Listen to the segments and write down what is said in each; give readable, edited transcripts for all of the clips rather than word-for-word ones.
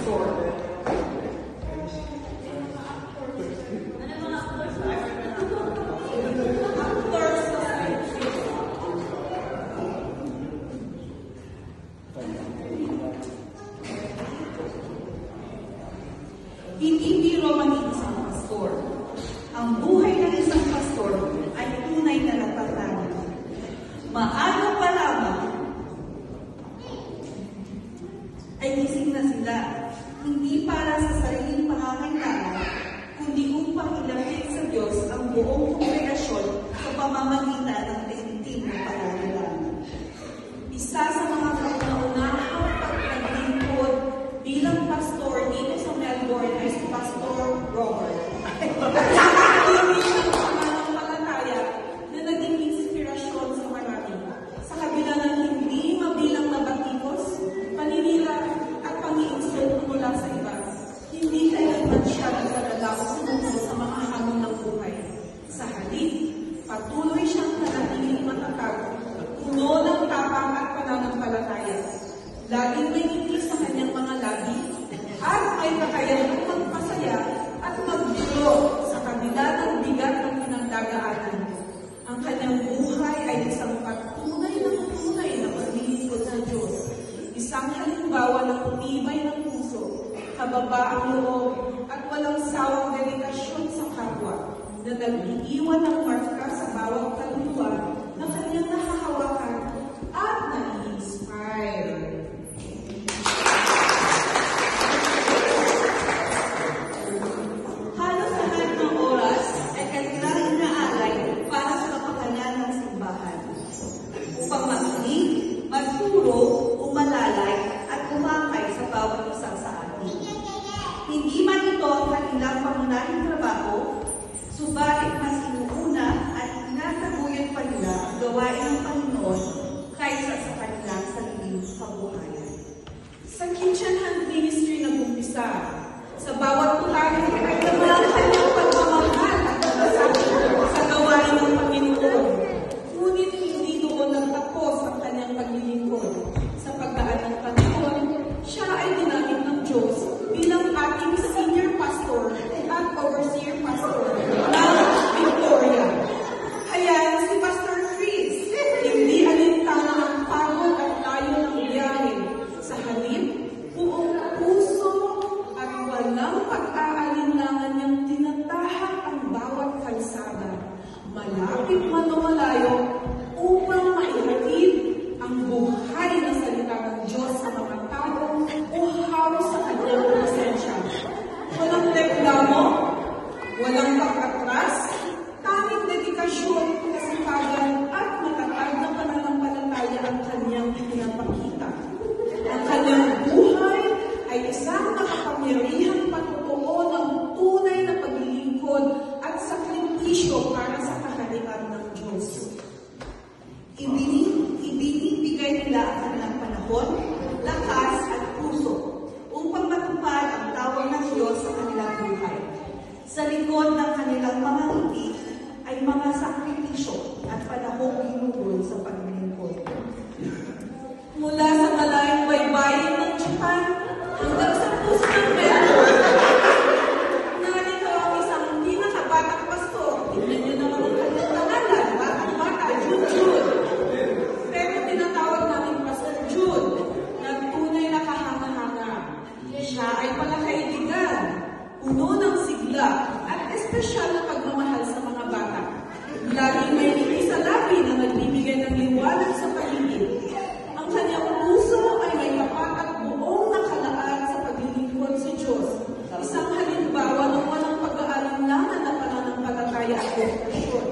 pastor. Hindi biro maging isang pastor. Ang buhay ng isang pastor ay tunay na napatanan. Maaga pa lamang ay gising na sila, hindi para sa sariling pangangailangan, kundi upang ilapit sa Diyos ang buong kongregasyon sa pamamagitan ng lehitim na panalangin. Isa sa mga kauna-unahang pagpaglingkod bilang pastor dito sa Melbourne ay si Pastor Robert. Hindi siya mananampalataya na naging inspirasyon sa marami. Sa kabila ng hindi mabilang na batikos, paninira at pang-iinsulto mula sa iba, hindi kailanman siya nagdadala o sumuko sa mga hamon ng buhay. Sa halip, patuloy siyang nanatiling matatag, puno ng tapang at pananampalataya. Laging may ngiti sa kanyang mga labi at may kakayahang magpasaya at magbiro sa kabila ng bigat ng pinagdadaanan. Ang kanyang buhay ay isang patunay na paglilingkod sa Diyos. Isang halimbawa ng tibay ng puso, kababaang loob, at walang sawang dedikasyon sa kapwa na nag-iiwan ng marka sa bawat kaluluwa na kanyang nahahawakan at nai-inspire. Halos lahat ng oras ay kanilang inaalay para sa kapakanan ng simbahan upang makinig, magturo, umalalay at umakay sa bawat isa sa atin. Hindi man ito ang kanilang pangunahing trabaho, subalit mas inuuna at inasaguyod pa nila ang gawain ng Panginoon kaysa sa kanilang sariling kabuhayan. Sa Kitchen Hand Ministry nag-umpisa, sa bawat putari ay naman kanyang pagmamahal at pagkasakit sa gawain ng Panginoon. Ngunit hindi doon nagtapos ang kanyang paglilingkod. Sa pagdaan ng panahon, siya ay ginamit ng Diyos bilang ating senior pastor at overseer pastor ng Victoria. Kaya si Pastor Chris, hindi alintana ang pagod at layo ng biyahe. Sa halip, buong puso at walang pag-aalinlangan niyang tinatahak ang bawat kalsada, malapit man o malayo, upang maihatid ang buhay na salita ng Diyos sa mga taong uhaw sa kanyang presensya. Walang reklamo, walang pag-atras, tanging dedikasyon, kasipagan at matatag na pananampalataya ang kanyang ipinapakita. Ang kanyang buhay ay isang nakapangyarihang patutuo ng tunay na paglilingkod at sakripisyo para sa kaharian ng Diyos. Ibinibigay nila ang kanilang panahon, lakas at puso upang matupad ang tawag ng Diyos sa kanilang buhay. Sa likod ng kanilang mga ngiti ay mga sakripisyo at panahong ginugol sa paglilingkod. Mula sa malayong baybayin ng Japan hanggang sa puso ng Melbourne, narito ang isang pinakabatang pastor. Tignan niyo naman ang kanyang pangalan, batang-bata, Jude. Pero tinatawag namin Pastor Jude na tunay na kahanga-hanga. Siya ay palakaibigan, puno ng sigla at espesyal na pagmamahal sa mga bata. Laging may ngiti sa labi na nagbibigay ng liwanag sa paligid. Ang kanyang puso ay may tapat at buong nakalaan sa paglilingkod sa Diyos. Isang halimbawa ng walang pag-aalinlangan na pananampalataya at dedikasyon.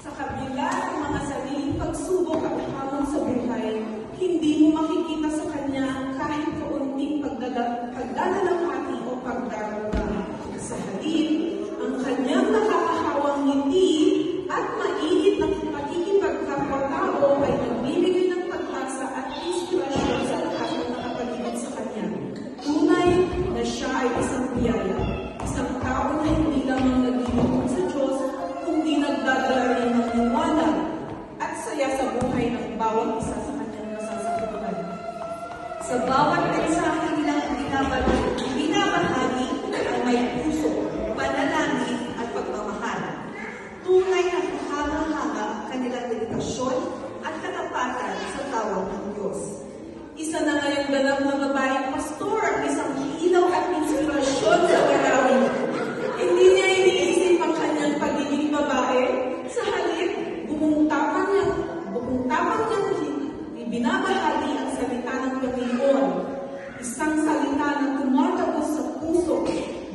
Sa kabila ng mga sariling pagsubok at hamon sa buhay, hindi mo makikita sa kanya kahit kaunting pagdadalamhati o pagdarama. Sa halip, ang kanyang nakakahawang ngiti at mainit na pakikipagkapwa-tao ay nagbibigay ng pag-asa at inspirasyon sa lahat ng nakapaligid sa kanya. Tunay na siya ay isang biyaya, isang tao na hindi lamang naglilingkod sa Diyos, kundi nagdadala rin ng liwanag at saya sa buhay ng bawat isa sa kanyang nasasakupan. Sa bawat mensahe nilang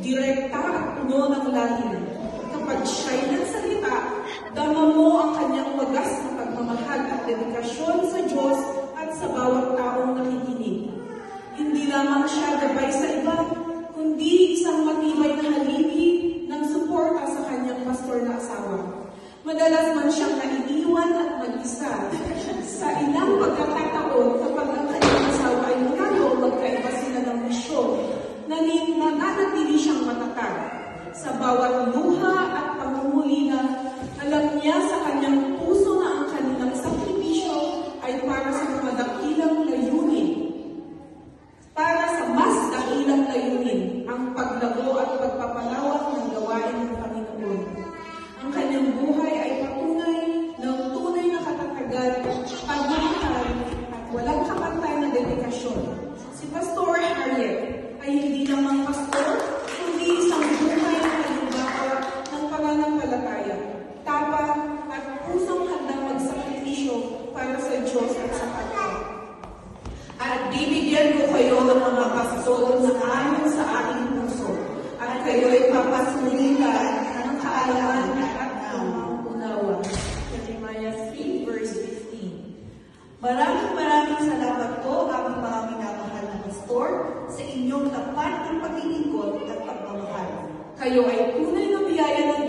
direkta at puno ng lalim. Kapag siya'y nagsalita, dama mo ang kanyang wagas na pagmamahal at dedikasyon sa Diyos at sa bawat taong nakikinig. Hindi lamang siya gabay sa iba, kundi isang matibay na haligi ng suporta sa kanyang pastor na asawa. Madalas man siyang naiiwan at mag-isa. Sa ilang pagkakataon, kapag ang kanyang asawa ay lalo magkaiba sila ng misyon, nananatili siyang matatag. Sa bawat luha at pangungulina, alam niya sa kanyang puso na ang kanilang sakripisyo ay para sa mga dakilang layunin. Para sa mas dakilang layunin, ang paglago at pagpapalawak ng gawain ng Panginoon. Ang kanyang buhay ay patunay ng tunay na katatagan, pagmamahal, at walang kapantay na dedikasyon. Si Pastor Harriet ay hindi lamang pastor, kundi isang buhay na halimbawa ng pananampalataya, tapang at pusong handang magsakripisyo para sa Diyos at sa kapwa. At bibigyan ko kayo ng mga pastor na ayon sa aking puso, at kayo'y papasulitan ng kaalaman at ng unawa. Jeremiah 3 verse 15. Maraming salamat po, aming mga minamahal na pastor, sa inyong tapat ng paglilingkod at pagmamahal. Kayo ay tunay na biyaya ng